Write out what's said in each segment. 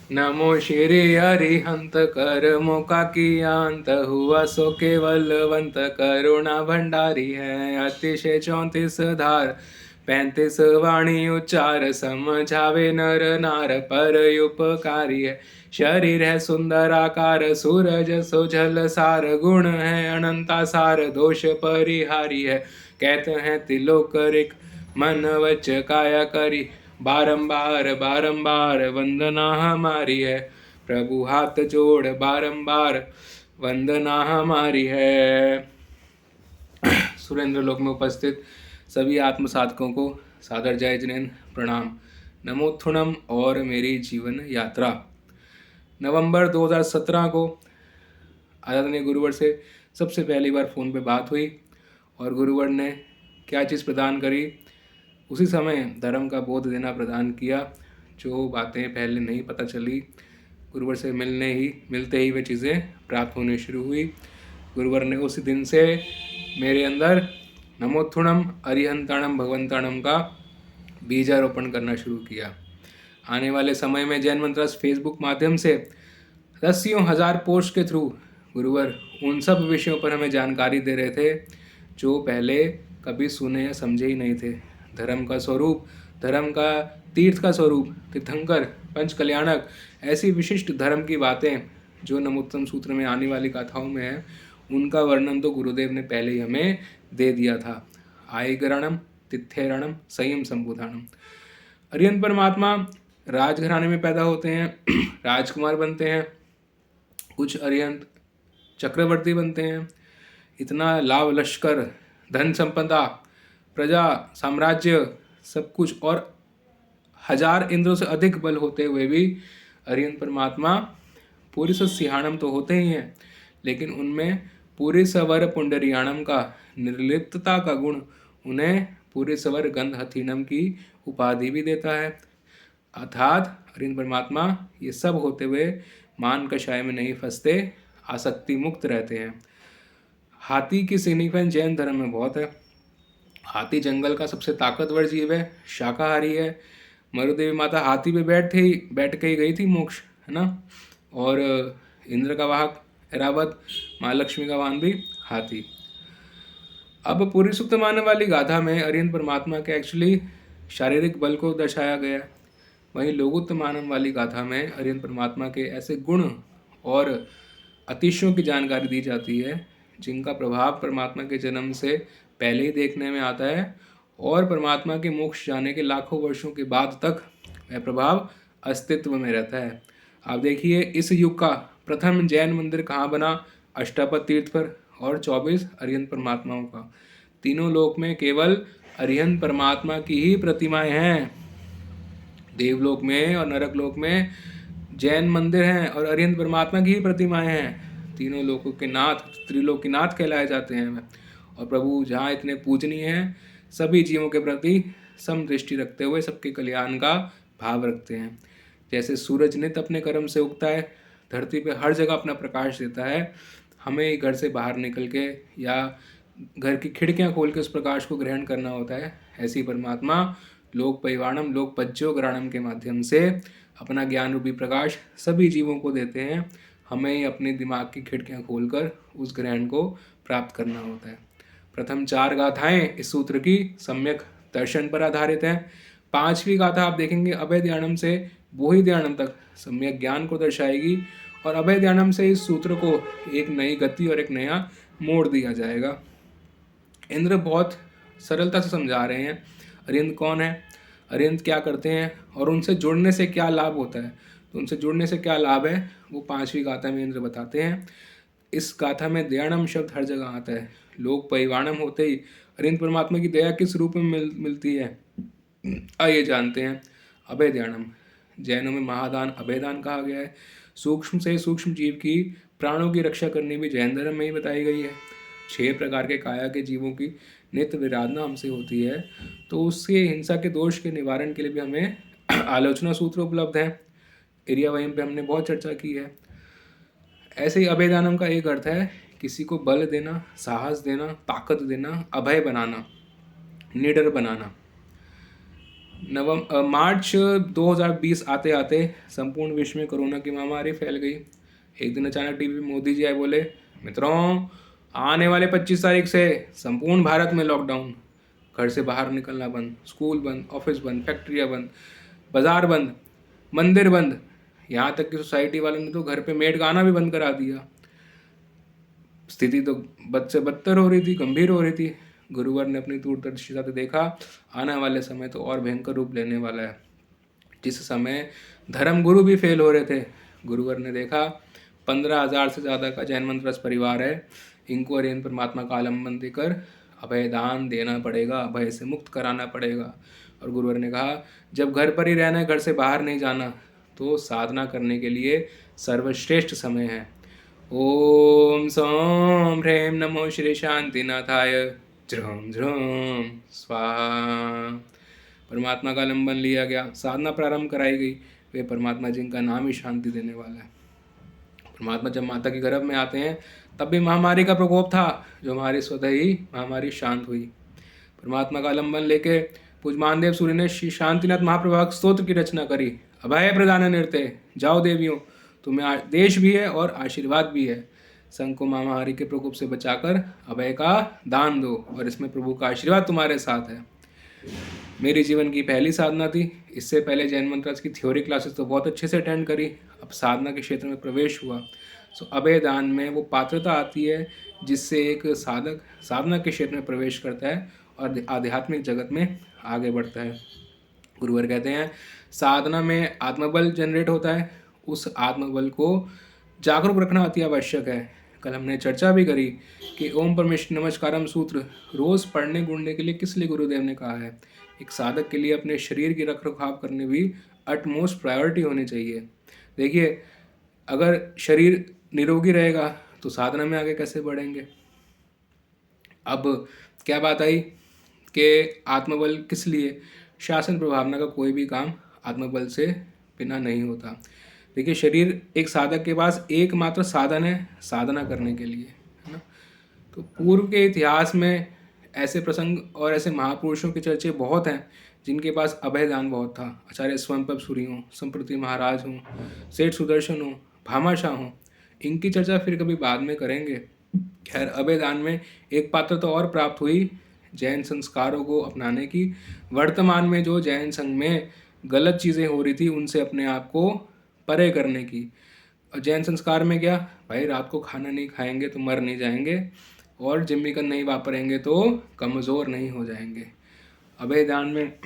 नमो श्री हरिहंत कर मोका कियांत हुआ सो केवलवंत करुणा भंडारी है। अतिशय 34 धार 35 वाणी उच्चार समझावे नर नार पर उपकारी है। शरीर है सुंदर आकार सूरज सोझल सार गुण है अनंता सार दोष परिहारी है। कहते हैं तिलोकरिक मन वच काया करी बारंबार बारंबार वंदना हमारी है। प्रभु हाथ जोड़ बारंबार वंदना हमारी है। सुरेंद्र लोक में उपस्थित सभी आत्म साधकों को सादर जय जिनेन्द्र प्रणाम। नमोत्थुणम और मेरी जीवन यात्रा। नवंबर 2017 को आदरणीय गुरुवर से सबसे पहली बार फ़ोन पे बात हुई और गुरुवर ने क्या चीज़ प्रदान करी, उसी समय धर्म का बोध देना प्रदान किया। जो बातें पहले नहीं पता चली, गुरुवर से मिलते ही वे चीज़ें प्राप्त होनी शुरू हुई। गुरुवर ने उसी दिन से मेरे अंदर नमोत्थुणम अरिहंताणम भगवंताणम का बीजारोपण करना शुरू किया। आने वाले समय में जैन मंत्रास फेसबुक माध्यम से दसियों हजार पोस्ट के थ्रू गुरुवर उन सब विषयों पर हमें जानकारी दे रहे थे जो पहले कभी सुने या समझे ही नहीं थे। धर्म का स्वरूप, धर्म का तीर्थ का स्वरूप, तीर्थंकर, पंच कल्याणक, ऐसी विशिष्ट धर्म की बातें जो नमोत्तम सूत्र में आने वाली गाथाओं में है, उनका वर्णन तो गुरुदेव ने पहले ही हमें दे दिया था। आयगरणम तिथेरणम संयम संबुधानम। अरिहंत परमात्मा राजघराने में पैदा होते हैं, राजकुमार बनते हैं, कुछ अरिहंत चक्रवर्ती बनते हैं। इतना लाभ, लश्कर, धन संपदा, प्रजा, साम्राज्य, सब कुछ और 1000 इंद्रों से अधिक बल होते हुए भी अरिहंत परमात्मा पूरी सिंहाणम तो होते ही हैं, लेकिन उनमें पूरी सवर पुंडरियाणम का, निर्लिप्तता का गुण उन्हें पूरी सवर गंध हथीनम की उपाधि भी देता है। अर्थात अरिहंत परमात्मा ये सब होते हुए मान कषाय में नहीं फंसते, आसक्ति मुक्त रहते हैं। हाथी की सिग्निफिकेंस जैन धर्म में बहुत है। हाथी जंगल का सबसे ताकतवर जीव है, शाकाहारी है। मरुदेवी माता हाथी पे बैठ के ही गई थी मोक्ष, है ना। और इंद्र का वाहक ऐरावत, माँ लक्ष्मी का वाहन भी हाथी। अब पूरी सुक्त मानने वाली गाथा में अरिहंत परमात्मा के एक्चुअली शारीरिक बल को दर्शाया गया है। वहीं लोगोत्त मानव वाली गाथा में अरिहंत परमात्मा के ऐसे गुण और अतिशयों की जानकारी दी जाती है जिनका प्रभाव परमात्मा के जन्म से पहले ही देखने में आता है और परमात्मा के मोक्ष जाने के लाखों वर्षों के बाद तक वह प्रभाव अस्तित्व में रहता है। आप देखिए, इस युग का प्रथम जैन मंदिर कहाँ बना? अष्टापद तीर्थ पर, और 24 अरिहंत परमात्माओं का। तीनों लोक में केवल अरिहंत परमात्मा की ही प्रतिमाएं हैं। देवलोक में और नरक लोक में जैन मंदिर हैं और अरिहंत परमात्मा की ही प्रतिमाएं हैं। तीनों लोकों के नाथ, त्रिलोकीनाथ कहलाए जाते हैं। और प्रभु जहाँ इतने पूजनीय हैं, सभी जीवों के प्रति सम दृष्टि रखते हुए सबके कल्याण का भाव रखते हैं। जैसे सूरज नित अपने कर्म से उगता है, धरती पे हर जगह अपना प्रकाश देता है, हमें घर से बाहर निकल के या घर की खिड़कियां खोल के उस प्रकाश को ग्रहण करना होता है। ऐसी परमात्मा लोक परिवाणम लोक पज्यो ग्राणम के माध्यम से अपना ज्ञान रूपी प्रकाश सभी जीवों को देते हैं। हमें ही अपने दिमाग की खिड़कियां खोलकर उस ग्रहण को प्राप्त करना होता है। प्रथम 4 गाथाएं इस सूत्र की सम्यक दर्शन पर आधारित हैं। 5वीं गाथा आप देखेंगे अभय ध्यानम से बोहि ध्यानम तक सम्यक ज्ञान को दर्शाएगी और अभय ध्यानम से इस सूत्र को एक नई गति और एक नया मोड़ दिया जाएगा। इंद्र बहुत सरलता से समझा रहे हैं अरिहंत कौन है, अरिहंत क्या करते हैं और उनसे जुड़ने से क्या लाभ होता है। तो उनसे जुड़ने से क्या लाभ है वो 5वीं गाथा में इंद्र बताते हैं। इस गाथा में दयाणम शब्द हर जगह आता है। लोक परिवाणम होते ही अरिहंत परमात्मा की दया किस रूप में मिलती है, आइए जानते हैं। अभय ध्यानम, जैनों में महादान अभयदान कहा गया है। सूक्ष्म से सूक्ष्म जीव की प्राणों की रक्षा करनी भी जैन धर्म में ही बताई गई है। 6 प्रकार के काया के जीवों की नित्य विराधना हमसे होती है, तो उसके हिंसा के दोष के निवारण के लिए भी हमें आलोचना सूत्र उपलब्ध हैं। एरिया वहीं पे हमने बहुत चर्चा की है। ऐसे ही अभयदानम का एक अर्थ है किसी को बल देना, साहस देना, ताकत देना, अभय बनाना, निडर बनाना। मार्च 2020 आते आते संपूर्ण विश्व में कोरोना की महामारी फैल गई। एक दिन अचानक टीवी पे मोदी जी आए, बोले मित्रों, आने वाले 25 तारीख से संपूर्ण भारत में लॉकडाउन, घर से बाहर निकलना बंद, स्कूल बंद, ऑफिस बंद, फैक्ट्रियाँ बंद, बाजार बंद, मंदिर बंद, यहाँ तक कि सोसाइटी वालों ने तो घर पे मेड का आना भी बंद करा दिया। स्थिति तो बद से बदतर हो रही थी, गंभीर हो रही थी। गुरुवर ने अपनी दूरदर्शिता से देखा, आने वाले समय तो और भयंकर रूप लेने वाला है। जिस समय धर्म गुरु भी फेल हो रहे थे, गुरुवर ने देखा 15,000 से ज़्यादा का जैन मंत्रस परिवार है, इनको और इन परमात्मा का आलम्बन देकर अभय दान देना पड़ेगा, अभय से मुक्त कराना पड़ेगा। और गुरुवर ने कहा, जब घर पर ही रहना है, घर से बाहर नहीं जाना, तो साधना करने के लिए सर्वश्रेष्ठ समय है। ओम सौम ह्रीं नमो श्री शांतिनाथाय, झ्रम झ्रम स्वाहा। परमात्मा का आलम्बन लिया गया, साधना प्रारंभ कराई गई। वे परमात्मा जिनका नाम ही शांति देने वाला है। परमात्मा जब माता के गर्भ में आते हैं तब भी महामारी का प्रकोप था, जो हमारी स्वतः ही महामारी शांत हुई। परमात्मा का आलम्बन लेके पूज मानदेव सूर्य ने श्री शांतिनाथ महाप्रभाग स्तोत्र की रचना करी। अभय प्रदान नृत्य, जाओ देवियों, तुम्हें देश भी है और आशीर्वाद भी है। संघ को महामारी के प्रकोप से बचाकर अभय का दान दो, और इसमें प्रभु का आशीर्वाद तुम्हारे साथ है। मेरी जीवन की पहली साधना थी। इससे पहले जैन मंत्रास की थ्योरी क्लासेस तो बहुत अच्छे से अटेंड करी, अब साधना के क्षेत्र में प्रवेश हुआ। सो अभय दान में वो पात्रता आती है जिससे एक साधक साधना के क्षेत्र में प्रवेश करता है और आध्यात्मिक जगत में आगे बढ़ता है। गुरुवर कहते हैं, साधना में आत्मबल जनरेट होता है, उस आत्मबल को जागरूक रखना अति आवश्यक है। कल हमने चर्चा भी करी कि ओम परमेश्वर नमस्कारम सूत्र रोज पढ़ने गुणने के लिए किस लिए गुरुदेव ने कहा है। एक साधक के लिए अपने शरीर की रख रखाव करने भी अटमोस्ट प्रायोरिटी होनी चाहिए। देखिए, अगर शरीर निरोगी रहेगा तो साधना में आगे कैसे बढ़ेंगे। अब क्या बात आई कि आत्मबल किस लिए, शासन प्रभावना का कोई भी काम आत्मबल से बिना नहीं होता। देखिए, शरीर एक साधक के पास एकमात्र साधन है साधना करने के लिए, है ना। तो पूर्व के इतिहास में ऐसे प्रसंग और ऐसे महापुरुषों की चर्चे बहुत हैं जिनके पास अभय दान बहुत था। आचार्य स्वयंप्रभ सूरी हों, संप्रति महाराज हों, सेठ सुदर्शन हों, भामाशाह हों, इनकी चर्चा फिर कभी बाद में करेंगे। खैर, अभय दान में एक पात्र तो और प्राप्त हुई, जैन संस्कारों को अपनाने की। वर्तमान में जो जैन संघ में गलत चीज़ें हो रही थी उनसे अपने आप को परे करने की। और जैन संस्कार में क्या, भाई रात को खाना नहीं खाएंगे तो मर नहीं जाएंगे, और जिम्मिकन नहीं वापरेंगे तो कमज़ोर नहीं हो जाएंगे। अभय दान में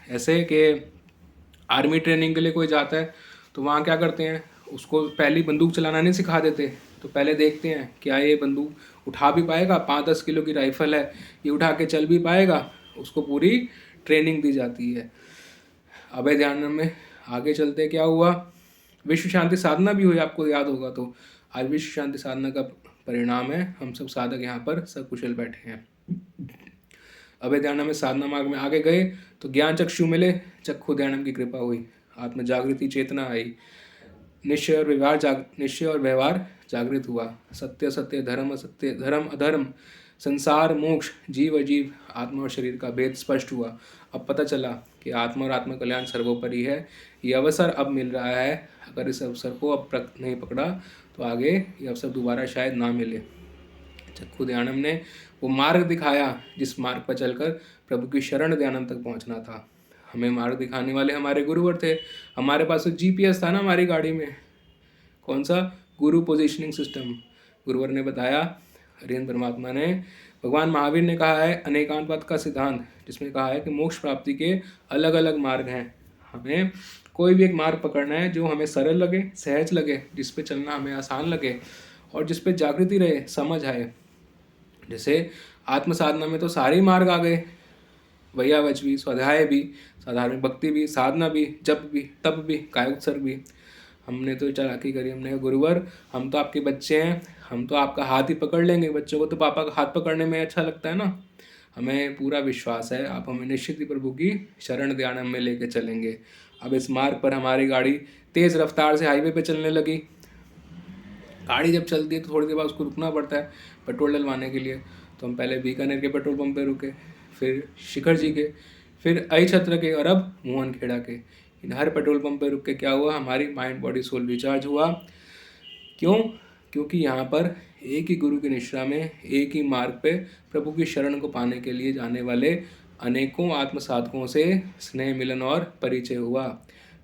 ऐसे कि आर्मी ट्रेनिंग के लिए कोई जाता है तो वहाँ क्या करते हैं, उसको पहली बंदूक चलाना नहीं सिखा देते, तो पहले देखते हैं क्या ये बंदूक उठा भी पाएगा, 5-10 किलो की राइफल है, ये उठा के चल भी पाएगा, उसको पूरी ट्रेनिंग दी जाती है। अभय ध्यान में आगे चलते क्या हुआ, विश्व शांति साधना भी हुई, आपको याद होगा। तो आज विश्व शांति साधना का परिणाम है हम सब साधक यहाँ पर सकुशल बैठे हैं। अभय ध्यान में साधना मार्ग में आगे गए तो ज्ञान चक्षु मिले, चक्षु ध्यानम की कृपा हुई, आत्म जागृति चेतना आई, निश्चय और व्यवहार जागृत हुआ, सत्य सत्य, धर्म असत्य, धर्म अधर्म, संसार मोक्ष, जीव अजीव, आत्मा और शरीर का भेद स्पष्ट हुआ। अब पता चला कि आत्मा और आत्म कल्याण सर्वोपरि है। ये अवसर अब मिल रहा है, अगर इस अवसर को अब नहीं पकड़ा तो आगे ये अवसर दोबारा शायद ना मिले। चक्षु ध्यानम ने वो मार्ग दिखाया जिस मार्ग पर चलकर प्रभु की शरण ध्यानम तक पहुंचना था। हमें मार्ग दिखाने वाले हमारे गुरुवर थे। हमारे पास तो जीपीएस था ना हमारी गाड़ी में, कौन सा, गुरु पोजीशनिंग सिस्टम। गुरुवर ने बताया, हरिहर परमात्मा ने, भगवान महावीर ने कहा है अनेकांतवाद का सिद्धांत, जिसमें कहा है कि मोक्ष प्राप्ति के अलग अलग मार्ग हैं। हमें कोई भी एक मार्ग पकड़ना है जो हमें सरल लगे, सहज लगे, जिस पे चलना हमें आसान लगे और जिस पे जागृति रहे, समझ आए। जैसे आत्म साधना में तो सारे मार्ग आ गए, वैयावच भी, स्वाध्याय भी, साधारण भक्ति भी, साधना भी, जप भी, तप भी, काय उत्सर्ग भी। हमने तो चालाकी करी, हमने कहा गुरुवर हम तो आपके बच्चे हैं, हम तो आपका हाथ ही पकड़ लेंगे। बच्चों को तो पापा का हाथ पकड़ने में अच्छा लगता है ना। हमें पूरा विश्वास है आप हमें निश्चित ही प्रभु की शरण ध्यान में लेके चलेंगे। अब इस मार्ग पर हमारी गाड़ी तेज़ रफ्तार से हाईवे पे चलने लगी। गाड़ी जब चलती है तो थोड़ी देर बाद उसको रुकना पड़ता है पेट्रोल डलवाने के लिए। तो हम पहले बीकानेर के पेट्रोल पंप पे रुके, फिर शिखर जी के, फिर आई छत्र के और अब मोहन खेड़ा के। इन हर पेट्रोल पंप पर रुक के क्या हुआ, हमारी माइंड बॉडी सोल रिचार्ज हुआ। क्यों? क्योंकि यहाँ पर एक ही गुरु की निश्रा में, एक ही मार्ग पे प्रभु की शरण को पाने के लिए जाने वाले अनेकों आत्म साधकों से स्नेह मिलन और परिचय हुआ।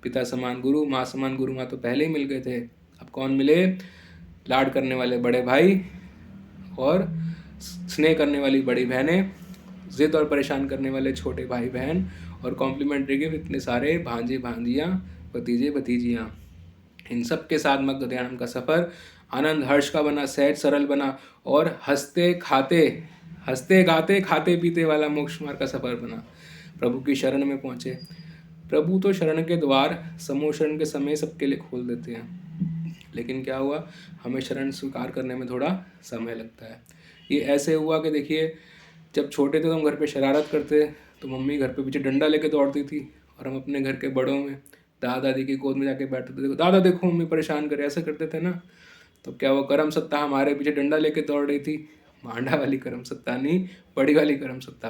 पिता समान गुरु, माँ समान गुरु माँ तो पहले ही मिल गए थे, अब कौन मिले? लाड करने वाले बड़े भाई और स्नेह करने वाली बड़ी बहनें, जिद और परेशान करने वाले छोटे भाई बहन, और कॉम्प्लीमेंट्री गिफ्ट इतने सारे भांजे भांजियाँ, भतीजे भतीजियाँ। इन सब के साथ मग्न ध्यानम का सफ़र आनंद हर्ष का बना, सहज सरल बना और हंसते गाते खाते पीते वाला मोक्ष मार्ग का सफ़र बना। प्रभु की शरण में पहुँचे। प्रभु तो शरण के द्वार समूह शरण के समय सबके लिए खोल देते हैं, लेकिन क्या हुआ, हमें शरण स्वीकार करने में थोड़ा समय लगता है। ये ऐसे हुआ कि देखिए, जब छोटे थे तो हम घर पे शरारत करते तो मम्मी घर पे पीछे डंडा लेके दौड़ती थी, और हम अपने घर के बड़ों में दादा दादी की गोद में जाके बैठते थे, दादा देखो मम्मी परेशान करे, ऐसे करते थे ना। तो क्या वो करम सत्ता हमारे पीछे डंडा लेके दौड़ रही थी? मांडा वाली करम सत्ता नहीं, बड़ी वाली करम सत्ता।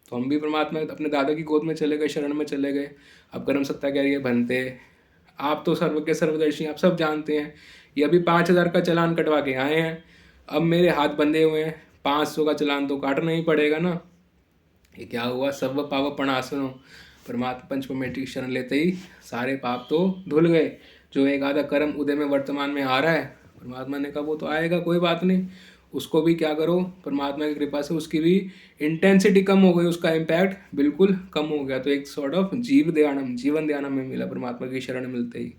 तो हम भी परमात्मा अपने दादा की गोद में चले गए, शरण में चले गए। अब करम सत्ता कह रही है बनते, आप तो सर्व के सर्वदर्शी, आप सब जानते हैं। ये अभी 5,000 का चालान कटवा के आए हैं, अब मेरे हाथ बंधे हुए हैं, 500 का चालान तो काटना ही पड़ेगा ना। ये क्या हुआ, सर्व पाप प्रणाशनो, परमात्मा पंचमेटी की शरण लेते ही सारे पाप तो धुल गए। जो एक आधा कर्म उदय में वर्तमान में आ रहा है, परमात्मा ने कहा वो तो आएगा, कोई बात नहीं, उसको भी क्या करो, परमात्मा की कृपा से उसकी भी इंटेंसिटी कम हो गई, उसका इम्पैक्ट बिल्कुल कम हो गया। तो एक सॉर्ट ऑफ जीवन ध्यानम में मिला परमात्मा की शरण मिलते ही।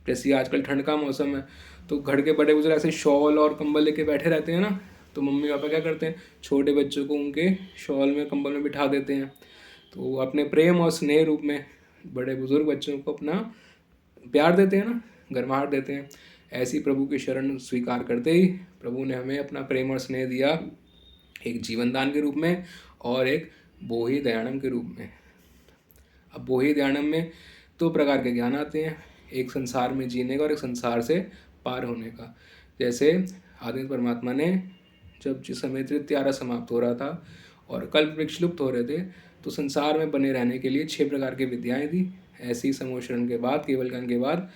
जैसे आजकल ठंड का मौसम है, तो घर के बड़े बुजुर्ग ऐसे शॉल और कंबल लेके बैठे रहते हैं ना, तो मम्मी पापा क्या करते हैं, छोटे बच्चों को उनके शॉल में कंबल में बिठा देते हैं। तो अपने प्रेम और स्नेह रूप में बड़े बुजुर्ग बच्चों को अपना प्यार देते हैं ना, गर्माहट देते हैं। ऐसी प्रभु की शरण स्वीकार करते ही प्रभु ने हमें अपना प्रेम और स्नेह दिया, एक जीवन दान के रूप में और एक बोहि दयानम के रूप में। अब बोहि दयानम में 2 प्रकार के ज्ञान आते हैं, एक संसार में जीने का और एक संसार से पार होने का। जैसे आदि परमात्मा ने जब जिस समय तृतीयारा समाप्त हो रहा था और कल्प वृक्ष लुप्त हो रहे थे, तो संसार में बने रहने के लिए 6 प्रकार की विद्याएं दी। ऐसी समोशरण के बाद, केवल ज्ञान के बाद,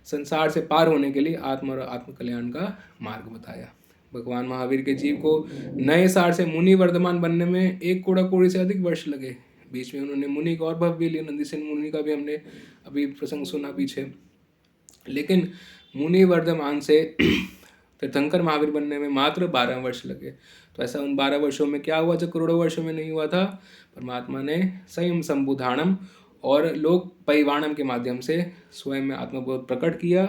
संसार से पार होने के लिए आत्म और आत्म कल्याण का मार्ग बताया। भगवान महावीर के जीव को नए सार से मुनि वर्धमान बनने में 1 कोड़ा कोड़ी से अधिक वर्ष लगे। बीच में उन्होंने मुनि का और भव भी लिया, नंदीसेन मुनि का भी हमने अभी प्रसंग सुना पीछे। लेकिन मुनि वर्धमान से तीर्थंकर महावीर बनने में मात्र 12 वर्ष लगे। तो ऐसा उन 12 वर्षों में क्या हुआ जो करोड़ों वर्षों में नहीं हुआ था? परमात्मा ने संयम संबुधानम और लोक परिवाणम के माध्यम से स्वयं में आत्मबोध प्रकट किया,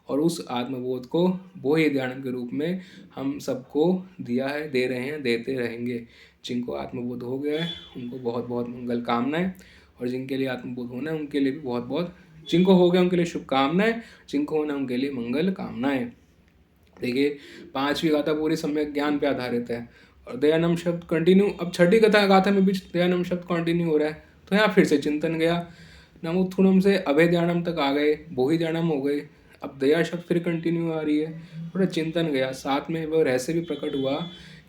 और उस आत्मबोध को बोहि ध्यान के रूप में हम सबको दिया है, दे रहे हैं, देते रहेंगे। जिनको आत्मबोध हो गया है उनको बहुत बहुत मंगल कामनाएं, और जिनके लिए आत्मबोध होना है उनके लिए भी बहुत बहुत, जिनको हो गया उनके लिए शुभकामनाएं, जिनको होना उनके लिए मंगल कामनाएं। देखिए 5वीं गाथा पूरी सम्यक ज्ञान पे आधारित है, और दयानम शब्द कंटिन्यू, अब 6ठी गाथा में भी दयानम शब्द कंटिन्यू हो रहा है। तो यहाँ फिर से चिंतन गया, नमोत्थुनम से अभय ध्यानम तक आ गए, बोहि ध्यानम हो गए, अब दया शब्द फिर कंटिन्यू आ रही है, थोड़ा चिंतन गया। साथ में वह रहस्य भी प्रकट हुआ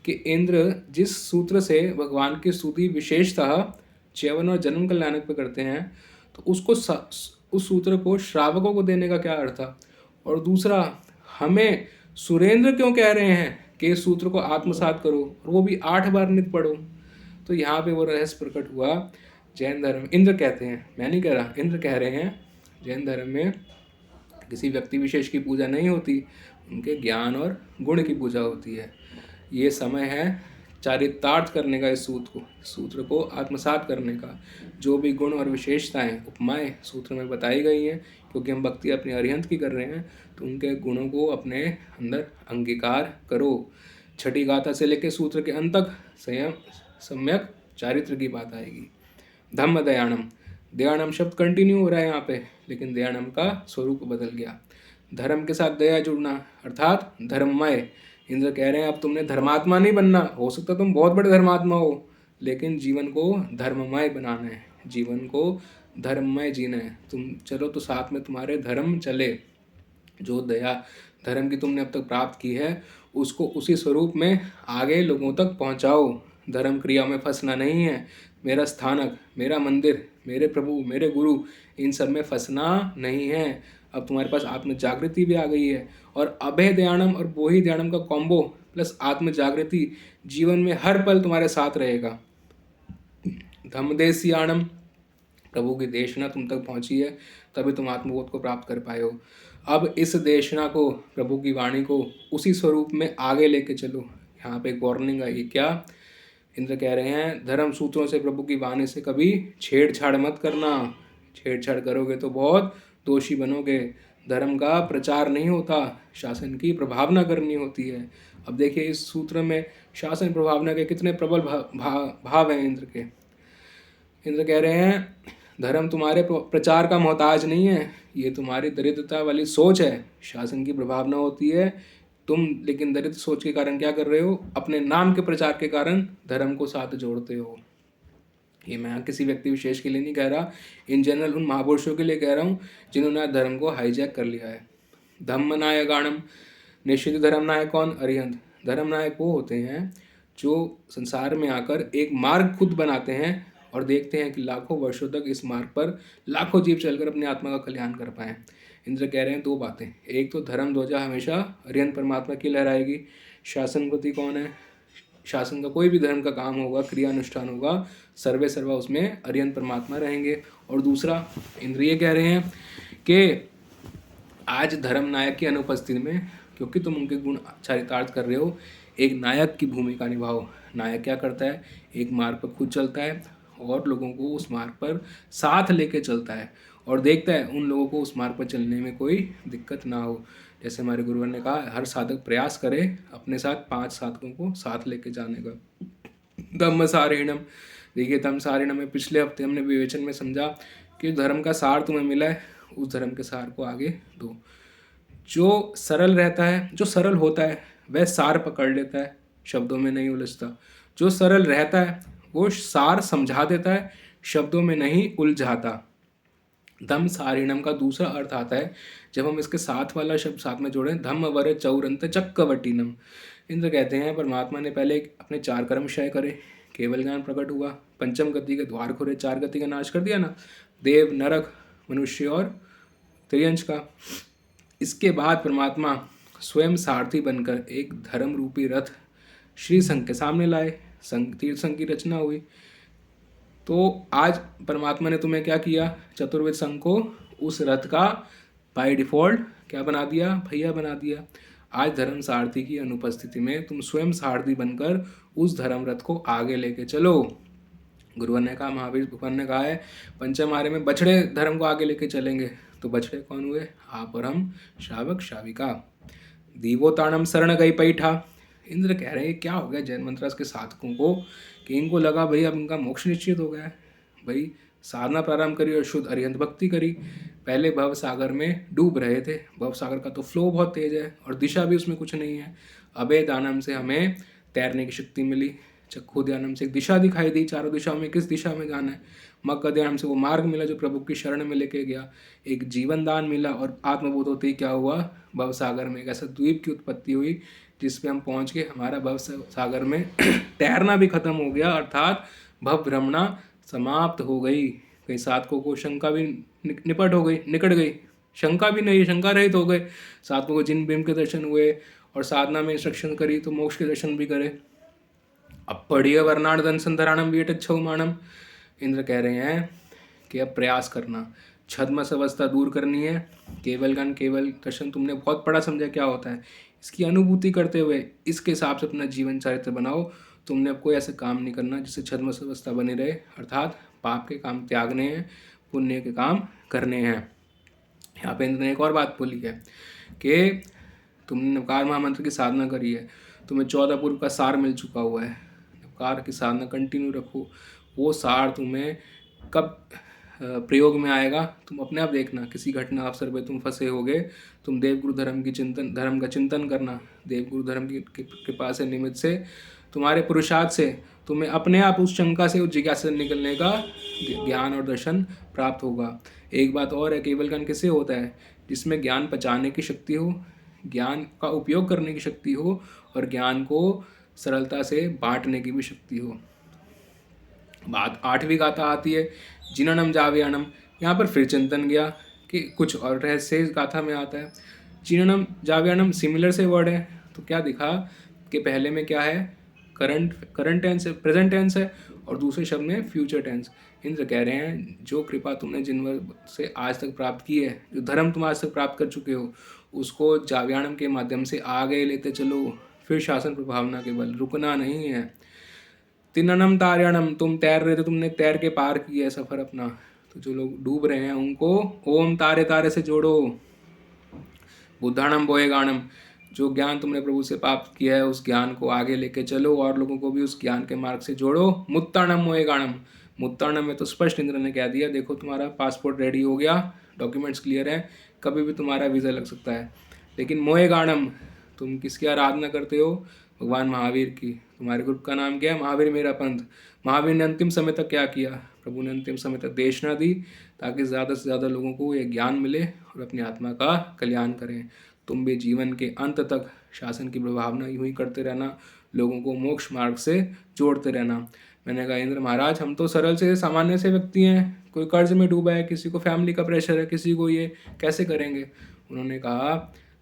कि इंद्र जिस सूत्र से भगवान की स्तुति विशेषतः च्यवन और जन्म कल्याणक पे करते हैं, तो उसको उस सूत्र को श्रावकों को देने का क्या अर्थ था? और दूसरा, हमें सुरेंद्र क्यों कह रहे हैं कि इस सूत्र को आत्मसात करो, और वो भी 8 बार नित पढ़ो? तो यहाँ पे वो रहस्य प्रकट हुआ। जैन धर्म, इंद्र कहते हैं, मैं नहीं कह रहा, इंद्र कह रहे हैं, जैन धर्म में किसी व्यक्ति विशेष की पूजा नहीं होती, उनके ज्ञान और गुण की पूजा होती है। ये समय है चारितार्थ करने का, इस सूत्र को आत्मसात करने का। जो भी गुण और विशेषताएं, उपमाएं सूत्र में बताई गई हैं, क्योंकि हम भक्ति अपने अरिहंत की कर रहे हैं, तो उनके गुणों को अपने अंदर अंगीकार करो। 6ठी गाथा से लेकर सूत्र के अंत तक संयम सम्यक चारित्र की बात आएगी। धम्म दयानम, दयानम शब्द कंटिन्यू हो रहा है यहाँ पे, लेकिन दयानम का स्वरूप बदल गया। धर्म के साथ दया जुड़ना, अर्थात धर्ममय। इंद्र कह रहे हैं अब तुमने धर्मात्मा नहीं बनना, हो सकता तुम बहुत बड़े धर्मात्मा हो, लेकिन जीवन को धर्ममय बनाना है, जीवन को धर्ममय जीना है। तुम चलो तो साथ में तुम्हारे धर्म चले। जो दया धर्म की तुमने अब तक प्राप्त की है, उसको उसी स्वरूप में आगे लोगों तक पहुंचाओ। धर्म क्रिया में फंसना नहीं है, मेरा स्थानक, मेरा मंदिर, मेरे प्रभु, मेरे गुरु, इन सब में फंसना नहीं है। अब तुम्हारे पास आत्म जागृति भी आ गई है, और अभय ध्यानम और बोहि ध्यानम का कॉम्बो प्लस आत्म जागृति जीवन में हर पल तुम्हारे साथ रहेगा। धम्मदेशियाणम, प्रभु की देशना तुम तक पहुंची है, तभी तुम आत्मबोध को प्राप्त कर पाए हो। अब इस देशना को, प्रभु की वाणी को उसी स्वरूप में आगे लेके चलो। यहाँ पे एक वार्निंग आई, क्या इंद्र कह रहे हैं, धर्म सूत्रों से, प्रभु की वाणी से कभी छेड़छाड़ मत करना। छेड़छाड़ करोगे तो बहुत दोषी बनोगे। धर्म का प्रचार नहीं होता, शासन की प्रभावना करनी होती है। अब देखिए इस सूत्र में शासन प्रभावना के कितने प्रबल भाव हैं इंद्र के। इंद्र कह रहे हैं धर्म तुम्हारे प्रचार का मोहताज नहीं है, ये तुम्हारी दरिद्रता वाली सोच है। शासन की प्रभावना होती है, तुम लेकिन दरिद्र सोच के कारण क्या कर रहे हो, अपने नाम के प्रचार के कारण धर्म को साथ जोड़ते हो। ये मैं किसी व्यक्ति विशेष के लिए नहीं कह रहा, इन जनरल उन महापुरुषों के लिए कह रहा हूँ जिन्होंने धर्म को हाईजैक कर लिया है। धम्म नायकाणम, निश्चित धर्म नायक कौन, अरिहंत। धर्म नायक वो होते हैं जो संसार में आकर एक मार्ग खुद बनाते हैं और देखते हैं कि लाखों वर्षों तक इस मार्ग पर लाखों जीव चलकर अपनी आत्मा का कल्याण कर पाएं। इंद्र कह रहे हैं दो बातें, एक तो धर्म ध्वजा हमेशा अरिहंत परमात्मा की लहराएगी। शासनपति कौन है, शासन का कोई भी धर्म का काम होगा, क्रिया अनुष्ठान होगा, सर्वे सर्वा उसमें अरिहंत परमात्मा रहेंगे। और दूसरा इंद्र ये कह रहे हैं कि आज धर्म नायक की अनुपस्थिति में, क्योंकि तुम उनके गुण चरितार्थ कर रहे हो, एक नायक की भूमिका निभाओ। नायक क्या करता है, एक मार्ग पर खुद चलता है और लोगों को उस मार्ग पर साथ लेके चलता है और देखता है उन लोगों को उस मार्ग पर चलने में कोई दिक्कत ना हो। जैसे हमारे गुरुवर ने कहा, हर साधक प्रयास करे अपने साथ 5 साधकों को साथ लेके जाने का। धम्म सारिणम, देखिए धम्म सारिणम में पिछले हफ्ते हमने विवेचन में समझा कि धर्म का सार तुम्हें मिला है, उस धर्म के सार को आगे दो। जो सरल रहता है, जो सरल होता है वह सार पकड़ लेता है, शब्दों में नहीं उलझता। जो सरल रहता है वो सार समझा देता है, शब्दों में नहीं उलझाता। धम्म सारिणम का दूसरा अर्थ आता है, जब हम इसके साथ वाला शब्द साथ में जोड़ें, धम्म वर चौरंत चक्रवटीनम। इंद्र कहते हैं परमात्मा ने पहले अपने 4 कर्म क्षय करे, केवल ज्ञान प्रकट हुआ, पंचम गति के द्वार खोले, 4 गति का नाश कर दिया ना, देव, नरक, मनुष्य और त्रियंश का। इसके बाद परमात्मा स्वयं सारथी बनकर एक धर्म रूपी रथ श्री संघ के सामने लाए, तीर्थ संघ की रचना हुई। तो आज परमात्मा ने तुम्हें क्या किया, चतुर्वेद संघ को उस रथ का बाय डिफॉल्ट क्या बना दिया, भैया बना दिया। आज धर्म सारथी की अनुपस्थिति में तुम स्वयं सारथी बनकर उस धर्म रथ को आगे लेके चलो। गुरुवर ने कहा, महावीर भगवान ने कहा है, पंचम आर्य में बछड़े धर्म को आगे लेके चलेंगे। तो बछड़े कौन हुए, आप और हम, श्रावक श्राविका। दीवोताणम शरण गई पैठा। इंद्र कह रहे हैं क्या हो गया जैन मंत्रास के साधकों को, कि इनको लगा भाई अब इनका मोक्ष निश्चित हो गया है। भाई साधना प्रारंभ करी और शुद्ध अरिहंत भक्ति करी। पहले भव सागर में डूब रहे थे, भव सागर का तो फ्लो बहुत तेज है और दिशा भी उसमें कुछ नहीं है। अभय दानम से हमें तैरने की शक्ति मिली, चक्षु ध्यानम से एक दिशा दिखाई दी, चारों दिशाओं में किस दिशा में जाना है। मक्का ध्यान से वो मार्ग मिला जो प्रभु की शरण में लेके गया, एक जीवन दान मिला और आत्मबोध होते ही क्या हुआ, भव सागर में एक ऐसा द्वीप की उत्पत्ति हुई जिसपे हम पहुंच के हमारा भव सागर में तैरना भी खत्म हो गया, अर्थात भव भ्रमणा समाप्त हो गई। कई साधकों को शंका भी निकट गई, शंका भी नहीं, शंका रहित हो गए। साधकों को जिन भीम के दर्शन हुए और साधना में इंस्ट्रक्शन करी तो मोक्ष के दर्शन भी करे। अब पढ़िए वर्णाण धन संधराणम वीट छौमाणम। इंद्र कह रहे हैं कि अब प्रयास करना, छद्मस अवस्था दूर करनी है। केवल ज्ञान केवल दर्शन तुमने बहुत पढ़ा समझा क्या होता है, इसकी अनुभूति करते हुए इसके हिसाब से अपना जीवन चरित्र बनाओ। तुमने अब कोई ऐसा काम नहीं करना जिससे छद्मस अवस्था बनी रहे, अर्थात पाप के काम त्यागने हैं, पुण्य के काम करने हैं। यहाँ पे इंद्र ने एक और बात बोली है कि तुमने नवकार महामंत्र की साधना करी है, तुम्हें 14 पूर्व का सार मिल चुका हुआ है। नवकार की साधना कंटिन्यू रखो, वो सार तुम्हें कब प्रयोग में आएगा तुम अपने आप देखना। किसी घटना अवसर पे तुम फंसे होगे, तुम देवगुरु धर्म का चिंतन करना। देवगुरु धर्म की कृपा से, निमित्त से, तुम्हारे पुरुषार्थ से तुम्हें अपने आप उस शंका से, उस जिज्ञासा से निकलने का ज्ञान और दर्शन प्राप्त होगा। एक बात और है, केवल ज्ञान किसे होता है, जिसमें ज्ञान पचाने की शक्ति हो, ज्ञान का उपयोग करने की शक्ति हो और ज्ञान को सरलता से बांटने की भी शक्ति हो। बात 8वीं गाथा आती है जिननम जावयानम। यहाँ पर फिर चिंतन गया कि कुछ और रहस्य इस गाथा में आता है। जिननम जावयानम सिमिलर से वर्ड है, तो क्या दिखा कि पहले में क्या है, करंट टेंस है, प्रेजेंट टेंस है, और दूसरे शब्द में फ्यूचर टेंस। इंद्र कह रहे हैं जो कृपा तुमने जिन से आज तक प्राप्त की है, जो धर्म तुम आज तक प्राप्त कर चुके हो, उसको जावयानम के माध्यम से आगे लेते चलो, फिर शासन प्रभावना के बल, रुकना नहीं है। तिन्नम तार्याणम, तुम तैर रहे थे, तुमने तैर के पार किया है सफर अपना, तो जो लोग डूब रहे हैं उनको ओम तारे तारे से जोड़ो। बुद्धाणम बोएगाणम, जो ज्ञान तुमने प्रभु से प्राप्त किया है उस ज्ञान को आगे लेके चलो और लोगों को भी उस ज्ञान के मार्ग से जोड़ो। मुत्ताणम मोएगाणम, मुत्ताणम में तो स्पष्ट इंद्र ने कह दिया, देखो तुम्हारा पासपोर्ट रेडी हो गया, डॉक्यूमेंट्स क्लियर है, कभी भी तुम्हारा वीज़ा लग सकता है। लेकिन मोएगाणम, तुम किसकी आराधना करते हो? भगवान महावीर की। तुम्हारे ग्रुप का नाम क्या है? महावीर मेरा पंथ। महावीर ने अंतिम समय तक क्या किया? प्रभु ने अंतिम समय तक देशना दी ताकि ज़्यादा से ज़्यादा लोगों को ये ज्ञान मिले और अपनी आत्मा का कल्याण करें। तुम भी जीवन के अंत तक शासन की प्रभावना यूँ ही करते रहना, लोगों को मोक्ष मार्ग से जोड़ते रहना। मैंने कहा इंद्र महाराज, हम तो सरल से सामान्य से व्यक्ति हैं, कोई कर्ज में डूबा है, किसी को फैमिली का प्रेशर है, किसी को ये, कैसे करेंगे? उन्होंने कहा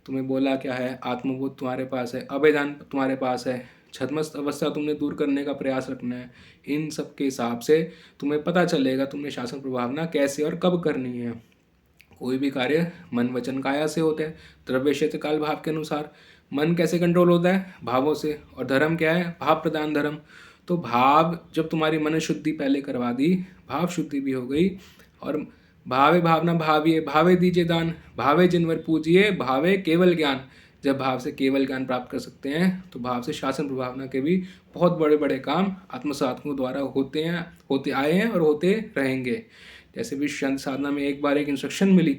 तुम्हें बोला क्या है, आत्मबोध तुम्हारे पास है, अभेदान तुम्हारे पास है, छद्मस्त अवस्था तुमने दूर करने का प्रयास रखना है। इन सब के हिसाब से तुम्हें पता चलेगा तुमने शासन प्रभावना कैसे और कब करनी है। कोई भी कार्य मन वचन काया से होते हैं, द्रव्य क्षेत्र काल भाव के अनुसार। मन कैसे कंट्रोल होता है? भावों से। और धर्म क्या है? भाव प्रधान धर्म। तो भाव, जब तुम्हारी मन शुद्धि पहले करवा दी, भाव शुद्धि भी हो गई, और भावे भावना भाविये, भावे दीजिए दान, भावे जिनवर पूजिए, भावे केवल ज्ञान। जब भाव से केवल ज्ञान प्राप्त कर सकते हैं तो भाव से शासन प्रभावना के भी बहुत बड़े बड़े काम आत्मसाधकों द्वारा होते आए हैं और होते रहेंगे। जैसे भी शांति साधना में एक बार एक इंस्ट्रक्शन मिली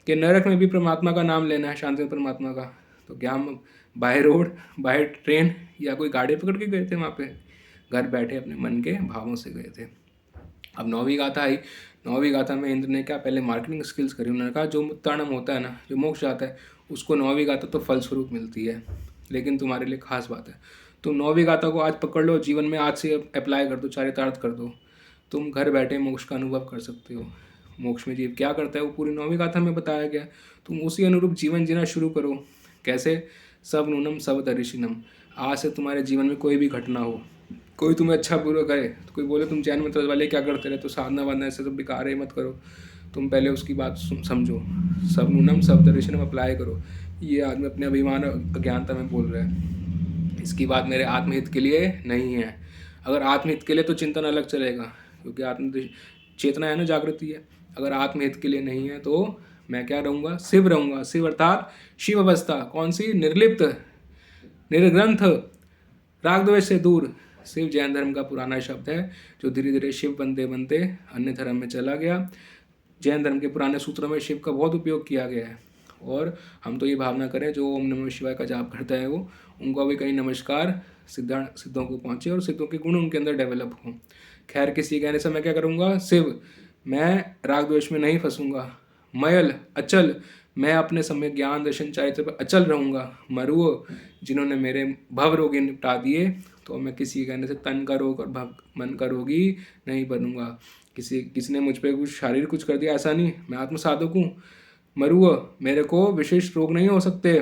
कि नरक में भी परमात्मा का नाम लेना है, शांति परमात्मा का, तो क्या हम बाय रोड, बाय ट्रेन या कोई गाड़ी पकड़ के गए थे वहाँ पे? घर बैठे अपने मन के भावों से गए थे। अब 9वीं गाथा आई। 9वीं गाथा में इंद्र ने क्या, पहले मार्केटिंग स्किल्स करी। उन्होंने कहा जो मुत्ताणम होता है ना, जो मोक्ष जाता है, उसको 9वीं गाथा तो फलस्वरूप मिलती है, लेकिन तुम्हारे लिए खास बात है, तुम 9वीं गाथा को आज पकड़ लो, जीवन में आज से अप्लाई कर दो, चारितार्थ कर दो, तुम घर बैठे मोक्ष का अनुभव कर सकते हो। मोक्ष में जीव क्या करता है वो पूरी 9वीं गाथा में बताया गया। तुम उसी अनुरूप जीवन जीना शुरू करो। कैसे? सब नूनम सब दर्शिनम। आज से तुम्हारे जीवन में कोई भी घटना हो, कोई तुम्हें अच्छा बुरा करे, तो कोई बोले तुम जैन मंत्र वाले क्या करते रहे, तो साधना वाधना ऐसे तो बेकार है, मत करो, तुम पहले उसकी बात समझो। सब नूनम सब दर्शनम अप्लाई करो। ये आदमी अपने अभिमान अज्ञानता में बोल रहा है, इसकी बात मेरे आत्महित के लिए नहीं है। अगर आत्महित के लिए तो चिंतन अलग चलेगा, क्योंकि आत्म चेतना है ना, जागृति है। अगर आत्महित के लिए नहीं है तो मैं क्या रहूँगा? शिव रहूँगा। शिव अर्थात शिव अवस्था। कौन सी? निर्लिप्त, निर्ग्रंथ, राग द्वेष से दूर। शिव जैन धर्म का पुराना शब्द है जो धीरे धीरे शिव बनते बनते अन्य धर्म में चला गया। जैन धर्म के पुराने सूत्रों में शिव का बहुत उपयोग किया गया है, और हम तो ये भावना करें जो ओम नमः शिवाय का जाप करता है वो, उनको भी कहीं नमस्कार सिद्धों को पहुँचे और सिद्धों के गुण उनके अंदर डेवलप हों। खैर, किसी कहने से मैं क्या करूँगा? शिव, मैं राग द्वेष में नहीं फंसूंगा। मयल, अचल, मैं अपने समय ज्ञान दर्शन चारित्र पर अचल रहूँगा। मरुओ, जिन्होंने मेरे भव रोगी निपटा दिए, तो मैं किसी कहने से तन का रोग और मन का रोगी नहीं बनूंगा। किसी ने मुझ पर कुछ शारीरिक कुछ कर दिया, ऐसा नहीं, मैं आत्म साधक हूँ। मरुओ, मेरे को विशेष रोग नहीं हो सकते।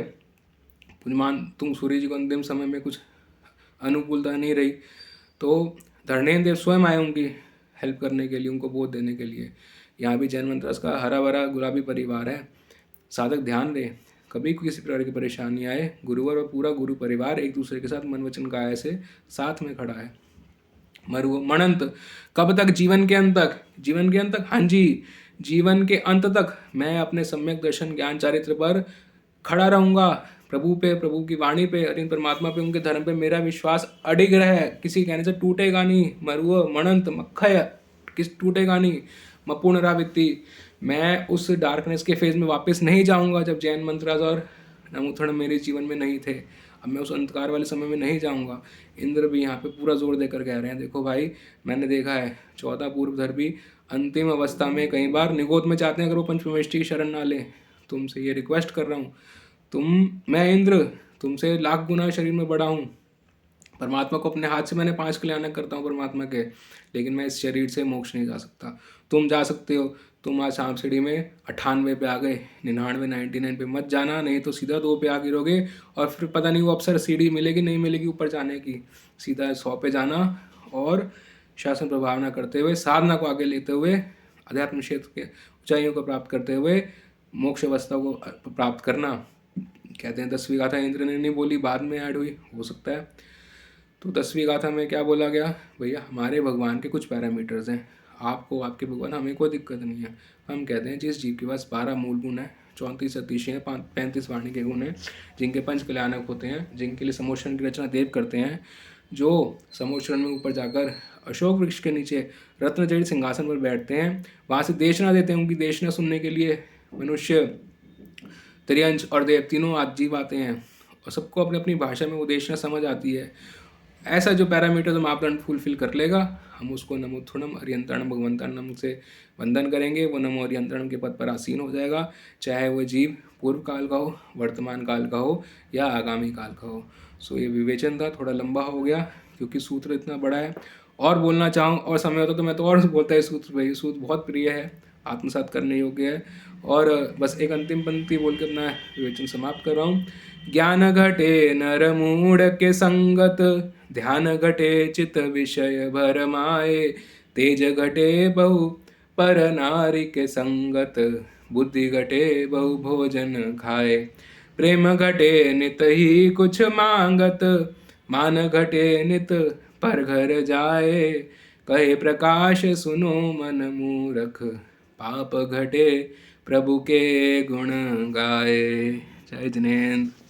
पुण्यमान, तुम सूर्य जी को अंतिम समय में कुछ अनुकूलता नहीं रही, तो धरणेन्द्र देव स्वयं आए उनकी हेल्प करने के लिए, उनको बोध देने के लिए। यहाँ भी जैन मंत्रस का हरा भरा गुलाबी परिवार है। साधक ध्यान दे, कभी किसी प्रकार की परेशानी आए, गुरुवर और पूरा गुरु परिवार एक दूसरे के साथ मन वचन काया से साथ में खड़ा है। मरु मणंत, कब तक? जीवन के अंत तक। जीवन के अंत तक? हाँ जी, जीवन के अंत तक मैं अपने सम्यक दर्शन ज्ञान चारित्र पर खड़ा रहूँगा। प्रभु पे, प्रभु की वाणी पे, अरिंद परमात्मा पे, उनके धर्म पे मेरा विश्वास अडिग रहे, किसी कहने से टूटेगा नहीं। मरुआ मणंत मक्खय, किस टूटेगा नहीं। मपुनरावृत्ति, मैं उस डार्कनेस के फेज में वापस नहीं जाऊंगा जब जैन मंत्रास और नमूथण मेरे जीवन में नहीं थे। अब मैं उस अंधकार वाले समय में नहीं जाऊंगा। इंद्र भी यहाँ पे पूरा जोर देकर कह रहे हैं, देखो भाई, मैंने देखा है 14 पूर्वधर्मी अंतिम अवस्था में कई बार निगोद में चाहते हैं अगर वो पंचमेष्टि की शरण ना ले। तुमसे ये रिक्वेस्ट कर रहा हूँ, मैं इंद्र तुमसे लाख गुना शरीर में बड़ा हूँ, परमात्मा को अपने हाथ से मैंने 5 कल्याण करता हूँ परमात्मा के, लेकिन मैं इस शरीर से मोक्ष नहीं जा सकता। तुम जा सकते हो। तुम आज सांप सीढ़ी में 98 पे आ गए, 99 99 पे मत जाना, नहीं तो सीधा 2 पे आ गिरोगे और फिर पता नहीं वो अवसर सीढ़ी मिलेगी नहीं मिलेगी ऊपर जाने की। सीधा 100 पे जाना और शासन प्रभावना करते हुए, साधना को आगे लेते हुए, अध्यात्म क्षेत्र के ऊंचाइयों को प्राप्त करते हुए मोक्ष अवस्था को प्राप्त करना। कहते हैं 10वीं गाथा इंद्र ने नहीं बोली, बाद में ऐड हुई, हो सकता है। तो 10वीं गाथा में क्या बोला गया, भैया हमारे भगवान के कुछ पैरामीटर्स हैं, आपको आपके भगवान, हमें कोई दिक्कत नहीं है। हम कहते हैं जिस जीव के पास 12 मूल गुण है, 34 अतिशय हैं, 35 वाणी के गुण हैं, जिनके पंच कल्याणक होते हैं, जिनके लिए समोचरण की रचना देव करते हैं, जो समोचरण में ऊपर जाकर अशोक वृक्ष के नीचे रत्नजड़ित सिंहासन पर बैठते हैं, वहाँ से देशना देते हैं। उनकी देशना सुनने के लिए मनुष्य, त्रियंश और देव तीनों जीव आते हैं और सबको अपनी अपनी भाषा में वो देशना समझ आती है। ऐसा जो पैरामीटर मापदंड फुलफिल कर लेगा, हम उसको नमोत्थुणम अरियंतरणम भगवंतरणम से वंदन करेंगे। वो नमो अरियंतरणम के पद पर आसीन हो जाएगा, चाहे वो जीव पूर्व काल का हो, वर्तमान काल का हो या आगामी काल का हो। सो ये विवेचन था, थोड़ा लंबा हो गया क्योंकि सूत्र इतना बड़ा है। और बोलना चाहूँ और समय होता तो मैं तो और बोलता है सूत्र, भाई सूत्र बहुत प्रिय है, आत्मसात करने योग्य है। और बस एक अंतिम पंक्ति बोल के अपना विवेचन समाप्त कर रहा हूँ। ज्ञान घटे नर मूढ़ के संगत, ध्यान घटे चित विषय भर माए, तेज घटे बहु पर नारी के संगत, बुद्धि घटे बहु भोजन खाए, प्रेम घटे नित ही कुछ मांगत, मान घटे नित पर घर जाए, कहे प्रकाश सुनो मन मूरख, पाप घटे प्रभु के गुण गाए। जय जिनेन्द्र।